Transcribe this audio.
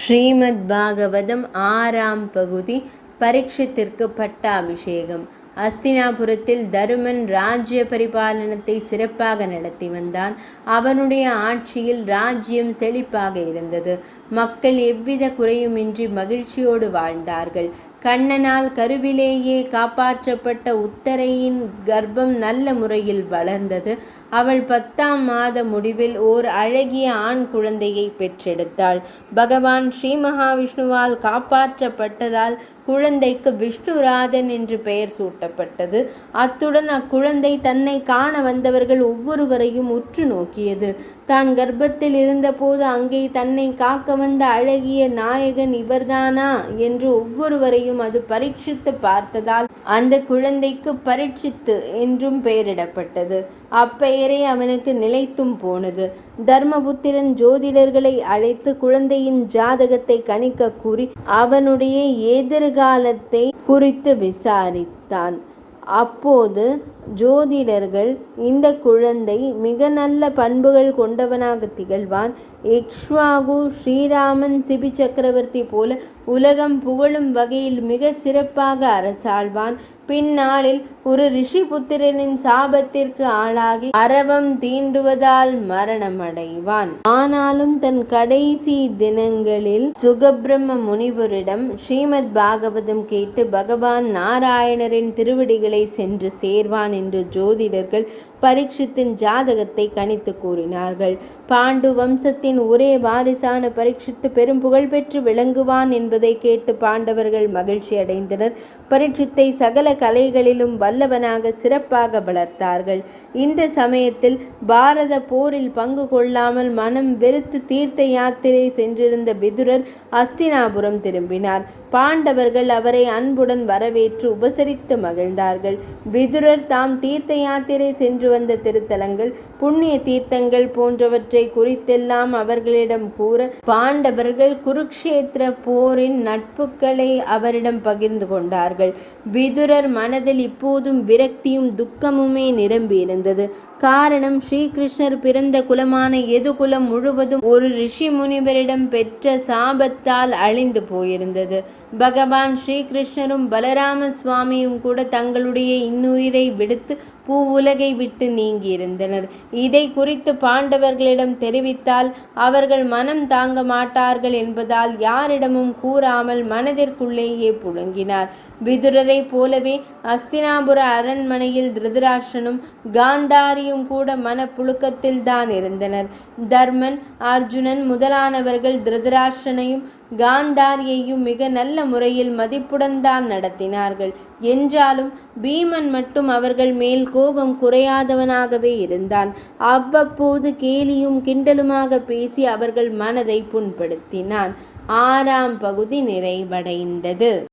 ஸ்ரீமத் பாகவதம் 6ஆம் பகுதி. பரீட்சித்திற்கு பட்டாபிஷேகம். அஸ்தினாபுரத்தில் தருமன் ராஜ்ய பரிபாலனத்தை சிறப்பாக நடத்தி வந்தான். அவனுடைய ஆட்சியில் ராஜ்யம் செழிப்பாக இருந்தது. மக்கள் எவ்வித குறையுமின்றி மகிழ்ச்சியோடு வாழ்ந்தார்கள். கண்ணனால் கருவிலேயே காப்பாற்றப்பட்ட உத்தரையின் கர்ப்பம் நல்ல முறையில் வளர்ந்தது. அவள் 10ஆம் மாத முடிவில் ஓர் அழகிய ஆண் குழந்தையை பெற்றெடுத்தாள். பகவான் ஸ்ரீ மகாவிஷ்ணுவால் காப்பாற்றப்பட்டதால் குழந்தைக்கு விஷ்ணுராதன் என்று பெயர் சூட்டப்பட்டது. அத்துடன் அக்குழந்தை தன்னை காண வந்தவர்கள் ஒவ்வொருவரையும் உற்று நோக்கியது. தான் கர்ப்பத்தில் இருந்தபோது அங்கே தன்னை காக்க வந்த அழகிய நாயகன் இவர்தானா என்று ஒவ்வொருவரையும் அது பரீட்சித்து பார்த்ததால் அந்த குழந்தைக்கு பரீட்சித்து என்றும் பெயரிடப்பட்டது. அப்பெயரே அவனுக்கு நிலைத்தும் போனது. தர்மபுத்திரன் ஜோதிடர்களை அழைத்து குழந்தையின் ஜாதகத்தை கணிக்க கூறி அவனுடைய எதிர்காலத்தை குறித்து விசாரித்தான். அப்போது ஜோதிடர்கள், இந்த குழந்தை மிக நல்ல பண்புகள் கொண்டவனாக திகழ்வான். இக்ஷ்வாகு ஸ்ரீராமன் சிபி சக்கரவர்த்தி போல உலகம் புகழும் வகையில் மிக சிறப்பாக அரசாழ்வான். பின்னாளில் ஒரு ரிஷி புத்திரனின் சாபத்திற்கு ஆளாகி அரவம் தீண்டுவதால் மரணமடைவான். ஆனாலும் தன் கடைசி தினங்களில் சுகபிரம்ம முனிவரிடம் ஸ்ரீமத் பாகவதம் கேட்டு பகவான் நாராயணரின் திருவடிகளை சென்று சேர்வான் என்று ஜோதிடர்கள் பரீட்சித்தின் ஜாதகத்தை கணித்து கூறினார்கள். பாண்டு வம்சத்தின் ஒரே வாரிசான பரீட்சித்து பெரும் புகழ் பெற்று விளங்குவான் என்பதை கேட்டு பாண்டவர்கள் மகிழ்ச்சி அடைந்தனர். பரீட்சித்தை சகல கலைகளிலும் வல்லவனாக சிறப்பாக வளர்த்தார்கள். இந்த சமயத்தில் பாரத போரில் பங்கு கொள்ளாமல் மனம் வெறுத்து தீர்த்த யாத்திரை சென்றிருந்த விதுரர் அஸ்தினாபுரம் திரும்பினார். பாண்டவர்கள் அவரை அன்புடன் வரவேற்று உபசரித்து மகிழ்ந்தார்கள். விதுரர் தாம் தீர்த்த யாத்திரை சென்று வந்த திருத்தலங்கள், புண்ணிய தீர்த்தங்கள் போன்றவற்றை குறித்தெல்லாம் அவர்களிடம் கூற பாண்டவர்கள் குருக்ஷேத்திர போரின் நட்புகளை அவரிடம் பகிர்ந்து கொண்டார்கள். விதுரர் மனதில் இப்போதும் விரக்தியும் துக்கமுமே நிரம்பியிருந்தது. காரணம், ஸ்ரீகிருஷ்ணர் பிறந்த குலமான எதுகுலம் முழுவதும் ஒரு ரிஷி முனிவரிடம் பெற்ற சாபத்தால் அழிந்து போயிருந்தது. பகவான் ஸ்ரீகிருஷ்ணரும் பலராம சுவாமியும் கூட தங்களுடைய இன்னுயிரை விடுத்து பூவுலகை விட்டு நீங்கியிருந்தனர். இதை குறித்து பாண்டவர்களிடம் தெரிவித்தால் அவர்கள் மனம் தாங்க மாட்டார்கள் என்பதால் யாரிடமும் கூறாமல் மனதிற்குள்ளேயே புழுங்கினார். விதுரரை போலவே அஸ்தினாபுர அரண்மனையில் திருதராஷ்டிரனும் காந்தாரியும் கூட மனப்புழுக்கத்தில் தான் இருந்தனர். தர்மன், அர்ஜுனன் முதலானவர்கள் திருதராஷ்டிரனையும் காந்தாரியையும் மிக நல்ல முறையில் மதிப்புடன் தான் நடத்தினார்கள். என்றாலும் பீமன் மட்டும் அவர்கள் மேல் கோபம் குறையாதவனாகவே இருந்தான். அவ்வப்போது கேலியும் கிண்டலுமாக பேசி அவர்கள் மனதை புண்படுத்தினான். 6ஆம் பகுதி நிறைவடைந்தது.